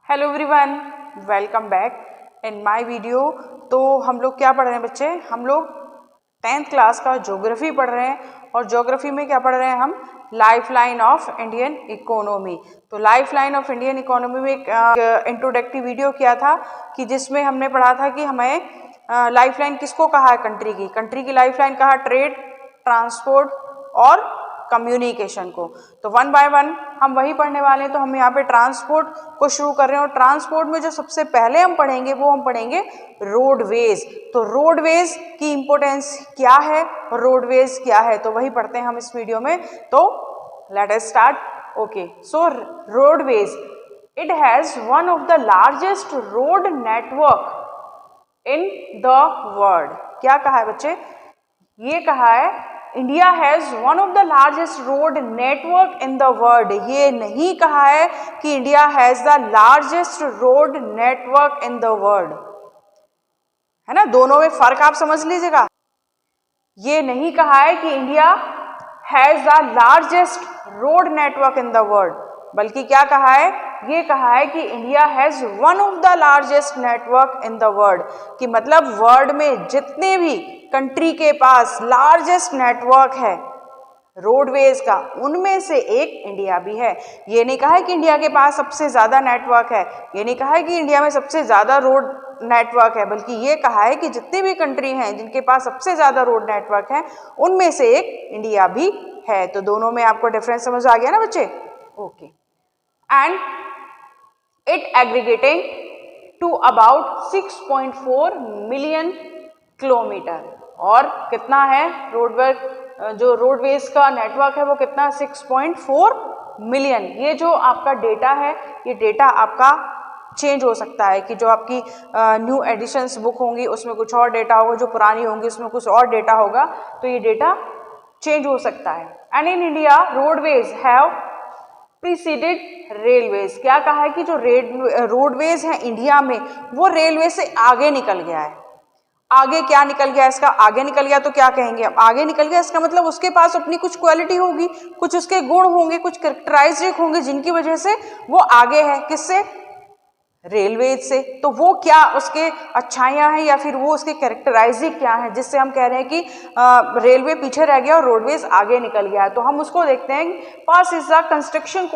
Hello everyone, welcome back in my video. तो हम लोग क्या पढ़ रहे हैं बच्चे? हम लोग 10th क्लास का ज्योग्राफी पढ़ रहे हैं और ज्योग्राफी में क्या पढ़ रहे हैं हम? Life line of Indian economy. तो life line of Indian economy में एक इंट्रोडक्टरी वीडियो किया था कि जिसमें हमने पढ़ा था कि हमें लाइफ लाइन किसको कहा है? कंट्री की लाइफ लाइन कहा ट्रेड, ट्रांसपोर्ट और कम्युनिकेशन को। तो वन बाय वन हम वही पढ़ने वाले हैं। तो हम यहाँ पे ट्रांसपोर्ट को शुरू कर रहे हैं और ट्रांसपोर्ट में जो सबसे पहले हम पढ़ेंगे वो हम पढ़ेंगे रोडवेज। तो रोडवेज की इंपॉर्टेंस क्या है और रोडवेज क्या है, तो वही पढ़ते हैं हम इस वीडियो में। तो let us start. Okay, so roadways, it has one of the largest road network in the world. क्या कहा है बच्चे? ये कहा है India has one of the largest road network in the world. ये नहीं कहा है कि India has the largest road network in the world, है ना। दोनों में फर्क आप समझ लीजिएगा। ये नहीं कहा है कि India has the largest road network in the world, बल्कि क्या कहा है? ये कहा है कि India has one of the largest network in the world, कि मतलब वर्ल्ड में जितने भी कंट्री के पास लार्जेस्ट नेटवर्क है रोडवेज का, उनमें से एक इंडिया भी है। ये नहीं कहा है कि इंडिया के पास सबसे ज्यादा नेटवर्क है, ये नहीं कहा है कि इंडिया में सबसे ज्यादा रोड नेटवर्क है, बल्कि ये कहा है कि जितनी भी कंट्री हैं जिनके पास सबसे ज्यादा रोड नेटवर्क है उनमें से एक इंडिया भी है। तो दोनों में आपको डिफरेंस समझ आ गया ना बच्चे? Okay, and it aggregating to about 6.4 million kilometre. और कितना है रोडवर्क, जो रोडवेज का नेटवर्क है वो कितना? 6.4 मिलियन। ये जो आपका डेटा है, ये डेटा आपका चेंज हो सकता है कि जो आपकी न्यू एडिशंस बुक होंगी उसमें कुछ और डेटा होगा, जो पुरानी होंगी उसमें कुछ और डेटा होगा, तो ये डेटा चेंज हो सकता है। And in India roadways have preceded railways. क्या कहा है कि जो रोडवेज है इंडिया में वो रेलवे से आगे निकल गया है। आगे क्या निकल गया इसका? आगे निकल गया तो क्या कहेंगे? अब आगे निकल गया इसका मतलब उसके पास अपनी कुछ क्वालिटी होगी, कुछ उसके गुण होंगे, कुछ कैरेक्टराइस्टिक होंगे जिनकी वजह से वो आगे है। किससे? रेलवेज से। तो वो क्या उसके अच्छाइयाँ हैं या फिर वो उसके कैरेक्टराइजिंग क्या है जिससे हम कह रहे हैं कि रेलवे पीछे रह गया और रोडवेज आगे निकल गया है? तो हम उसको देखते हैं। First is the construction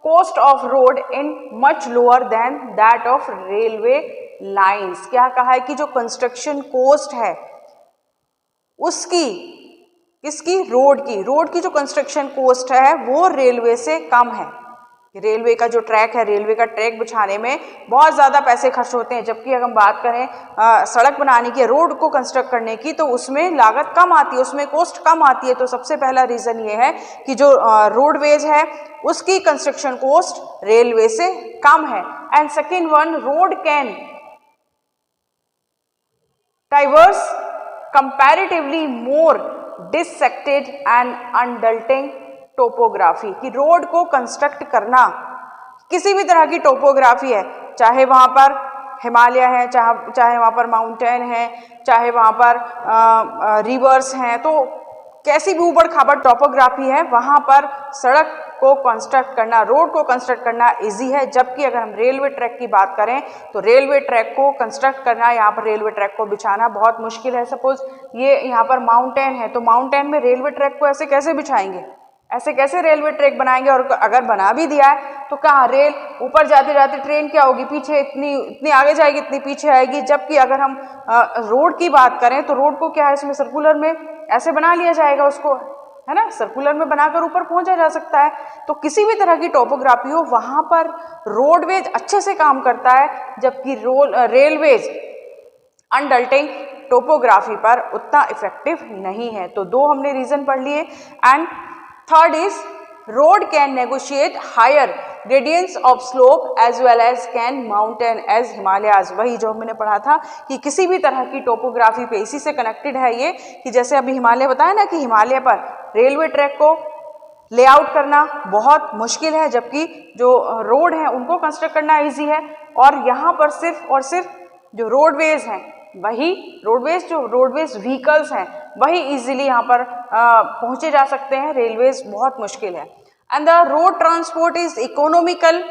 cost of road in much lower than that of railway lines। क्या कहा है कि जो कंस्ट्रक्शन कॉस्ट है उसकी, किसकी? रोड की जो कंस्ट्रक्शन कॉस्ट है वो रेलवे से कम है। रेलवे का जो ट्रैक है, रेलवे का ट्रैक बिछाने में बहुत ज़्यादा पैसे खर्च होते हैं, जबकि अगर हम बात करें सड़क बनाने की, रोड को कंस्ट्रक्ट करने की, तो उसमें लागत कम आती है, उसमें कॉस्ट कम आती है। तो सबसे पहला रीज़न ये है कि जो रोडवेज है उसकी कंस्ट्रक्शन कॉस्ट रेलवे से कम है। And second one, road can diverse comparatively more dissected and undulating topography. कि रोड को कंस्ट्रक्ट करना, किसी भी तरह की टोपोग्राफी है, चाहे वहाँ पर हिमालय है, चाहे वहाँ पर माउंटेन है, चाहे वहाँ पर रिवर्स हैं, तो कैसी भी ऊबड़ खाबड़ टोपोग्राफी है वहाँ पर सड़क को कंस्ट्रक्ट करना, रोड को कंस्ट्रक्ट करना इजी है। जबकि अगर हम रेलवे ट्रैक की बात करें तो रेलवे ट्रैक को कंस्ट्रक्ट करना, यहाँ पर रेलवे ट्रैक को बिछाना बहुत मुश्किल है। सपोज ये यहाँ पर माउंटेन है, तो माउंटेन में रेलवे ट्रैक को ऐसे कैसे बिछाएंगे? ऐसे कैसे रेलवे ट्रैक बनाएंगे? और अगर बना भी दिया है तो कहाँ रेल ऊपर जाते जाते ट्रेन क्या होगी? पीछे इतनी आगे जाएगी, इतनी पीछे आएगी। जबकि अगर हम रोड की बात करें तो रोड को क्या है, इसमें सर्कुलर में ऐसे बना लिया जाएगा उसको, है ना, सर्कुलर में बनाकर ऊपर पहुंचा जा सकता है। तो किसी भी तरह की टोपोग्राफी हो वहां पर रोडवेज अच्छे से काम करता है, जबकि रेलवेज अनडल्टिंग टोपोग्राफी पर उतना इफेक्टिव नहीं है। तो दो हमने रीजन पढ़ लिए। And third is road can negotiate higher gradients of slope as well as can mountain as Himalayas. वही जो मैंने पढ़ा था कि किसी भी तरह की टोपोग्राफी पे इसी से कनेक्टेड है ये, कि जैसे अभी हिमालय बताया ना कि हिमालय पर रेलवे ट्रैक को लेआउट करना बहुत मुश्किल है, जबकि जो रोड है उनको कंस्ट्रक्ट करना इजी है। और यहाँ पर सिर्फ और सिर्फ जो रोडवेज हैं, वही रोडवेज व्हीकल्स हैं वही इजीली यहाँ पर पहुँचे जा सकते हैं, रेलवेज बहुत मुश्किल है। And the road transport is economical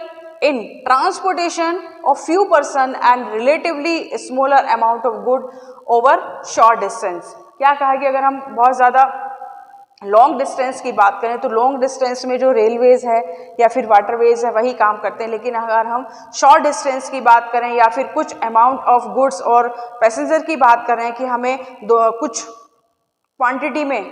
in transportation of few person and relatively smaller amount of good over short distance। क्या कहा कि अगर हम बहुत ज़्यादा लॉन्ग डिस्टेंस की बात करें तो लॉन्ग डिस्टेंस में जो रेलवेज है या फिर वाटरवेज है वही काम करते हैं, लेकिन अगर हम शॉर्ट डिस्टेंस की बात करें या फिर कुछ अमाउंट ऑफ गुड्स और पैसेंजर की बात करें कि हमें कुछ क्वांटिटी में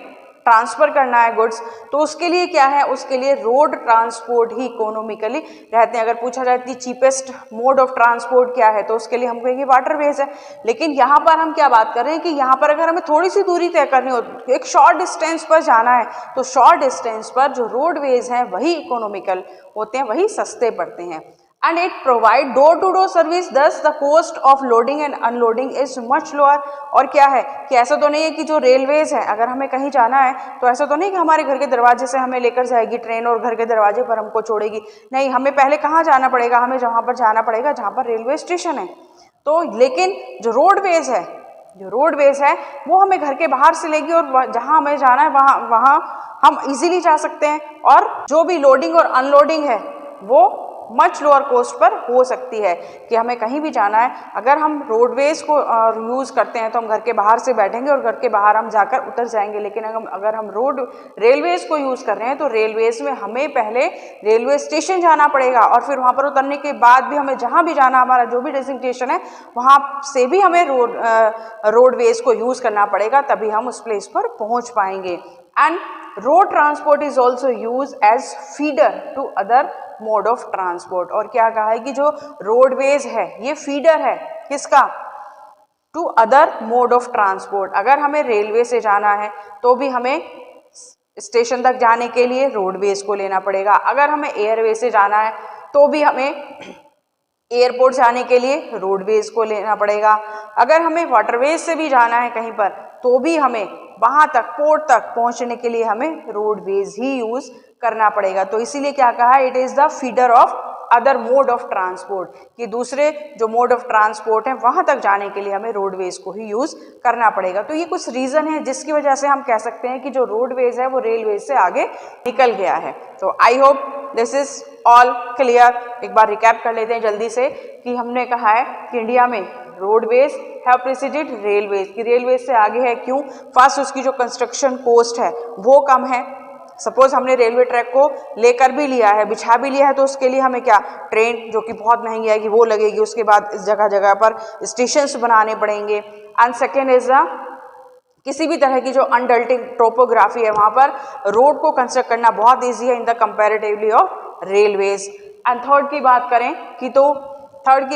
ट्रांसफ़र करना है गुड्स, तो उसके लिए क्या है, उसके लिए रोड ट्रांसपोर्ट ही इकोनॉमिकली रहते हैं। अगर पूछा जाए कि चीपेस्ट मोड ऑफ ट्रांसपोर्ट क्या है तो उसके लिए हम कहेंगे वाटरवेज है। लेकिन यहाँ पर हम क्या बात कर रहे हैं कि यहाँ पर अगर हमें थोड़ी सी दूरी तय करनी हो, एक शॉर्ट डिस्टेंस पर जाना है, तो शॉर्ट डिस्टेंस पर जो रोडवेज हैं वही इकोनॉमिकल होते हैं, वही सस्ते पड़ते हैं। And it provide door-to-door service, thus the cost of loading and unloading is much lower। और क्या है कि ऐसा तो नहीं है कि जो रेलवेज है अगर हमें कहीं जाना है तो ऐसा तो नहीं कि हमारे घर के दरवाजे से हमें लेकर जाएगी ट्रेन और घर के दरवाजे पर हमको छोड़ेगी, नहीं, हमें पहले कहाँ जाना पड़ेगा, हमें जहाँ पर जाना पड़ेगा जहाँ पर रेलवे स्टेशन है। तो लेकिन जो रोडवेज है वो हमें घर के बाहर से लेगी और जहाँ हमें जाना है वहाँ हम इजीली जा सकते हैं, और जो भी लोडिंग और अनलोडिंग है वो मच लोअर कॉस्ट पर हो सकती है। कि हमें कहीं भी जाना है, अगर हम रोडवेज को यूज़ करते हैं तो हम घर के बाहर से बैठेंगे और घर के बाहर हम जाकर उतर जाएंगे, लेकिन अगर हम रेलवेज को यूज़ कर रहे हैं तो रेलवेज में हमें पहले रेलवे स्टेशन जाना पड़ेगा और फिर वहाँ पर उतरने के बाद भी हमें जहाँ भी जाना, हमारा जो भी डेजिग्नेशन है वहाँ से भी हमें रोडवेज को यूज़ करना पड़ेगा, तभी हम उस प्लेस पर पहुँच पाएंगे। And road transport is also use as feeder to other mode of transport. और क्या कहा है कि जो रोडवेज है ये फीडर है किसका, to other mode of transport. अगर हमें रेलवे से जाना है तो भी हमें स्टेशन तक जाने के लिए रोडवेज को लेना पड़ेगा, अगर हमें एयरवे से जाना है तो भी हमें एयरपोर्ट जाने के लिए रोडवेज को लेना पड़ेगा, अगर हमें वाटरवेज से भी जाना है कहीं पर तो भी हमें वहाँ तक पोर्ट तक पहुँचने के लिए हमें रोडवेज ही यूज़ करना पड़ेगा। तो इसीलिए क्या कहा, it is the feeder of other mode of transport, कि दूसरे जो मोड ऑफ ट्रांसपोर्ट है वहाँ तक जाने के लिए हमें रोडवेज को ही यूज़ करना पड़ेगा। तो ये कुछ रीज़न है जिसकी वजह से हम कह सकते हैं कि जो रोडवेज है वो रेलवेज से आगे निकल गया है। तो I hope this is all clear. एक बार रिकैप कर लेते हैं जल्दी से कि हमने कहा है कि इंडिया में रोडवेज हैव प्रेसिडेड रेलवेज, की रेलवेज से आगे है। क्यों? फर्स्ट, उसकी जो कंस्ट्रक्शन कॉस्ट है वो कम है। सपोज हमने रेलवे ट्रैक को लेकर भी लिया है, बिछा भी लिया है, तो उसके लिए हमें क्या, ट्रेन जो कि बहुत महंगी आएगी वो लगेगी, उसके बाद इस जगह जगह पर स्टेशंस बनाने पड़ेंगे। एंड सेकेंड इज किसी भी तरह की जो अनडल्टिंग टोपोग्राफी है वहाँ पर रोड को कंस्ट्रक्ट करना बहुत ईजी है in the comparatively of railways. And third की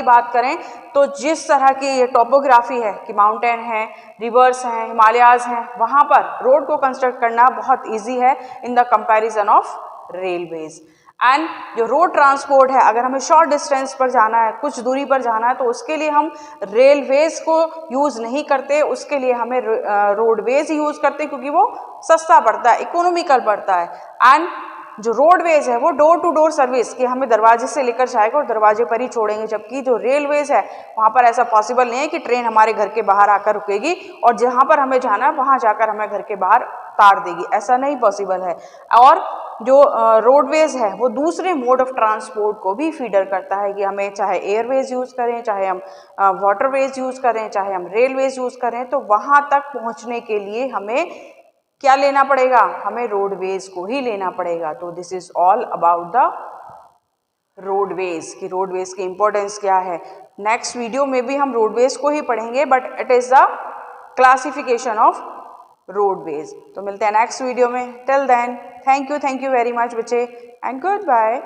बात करें तो जिस तरह की ये टोपोग्राफी है कि माउंटेन है, रिवर्स हैं, हिमालयाज हैं, वहाँ पर रोड को कंस्ट्रक्ट करना बहुत इजी है in the comparison of railways. And जो रोड ट्रांसपोर्ट है, अगर हमें शॉर्ट डिस्टेंस पर जाना है, कुछ दूरी पर जाना है, तो उसके लिए हम रेलवेज को यूज़ नहीं करते, उसके लिए हमें रोडवेज यूज़ करते क्योंकि वो सस्ता पड़ता है, इकोनॉमिकल पड़ता है। एंड जो रोडवेज है वो डोर टू डोर सर्विस, कि हमें दरवाजे से लेकर जाएगा और दरवाजे पर ही छोड़ेंगे, जबकि जो रेलवेज है वहाँ पर ऐसा पॉसिबल नहीं है कि ट्रेन हमारे घर के बाहर आकर रुकेगी और जहाँ पर हमें जाना है वहाँ जाकर हमें घर के बाहर उतार देगी, ऐसा नहीं पॉसिबल है। और जो रोडवेज है वो दूसरे मोड ऑफ ट्रांसपोर्ट को भी फीडर करता है, कि हमें चाहे एयरवेज यूज़ करें, चाहे हम वाटरवेज यूज़ करें, चाहे हम रेलवेज यूज़ करें, तो वहाँ तक पहुँचने के लिए हमें क्या लेना पड़ेगा, हमें रोडवेज को ही लेना पड़ेगा। तो this is all about the roadways, कि रोडवेज की इंपॉर्टेंस क्या है। नेक्स्ट वीडियो में भी हम रोडवेज को ही पढ़ेंगे, but it is the classification of roadways. तो मिलते हैं नेक्स्ट वीडियो में। Till then thank you very much बच्चे, एंड गुड बाय।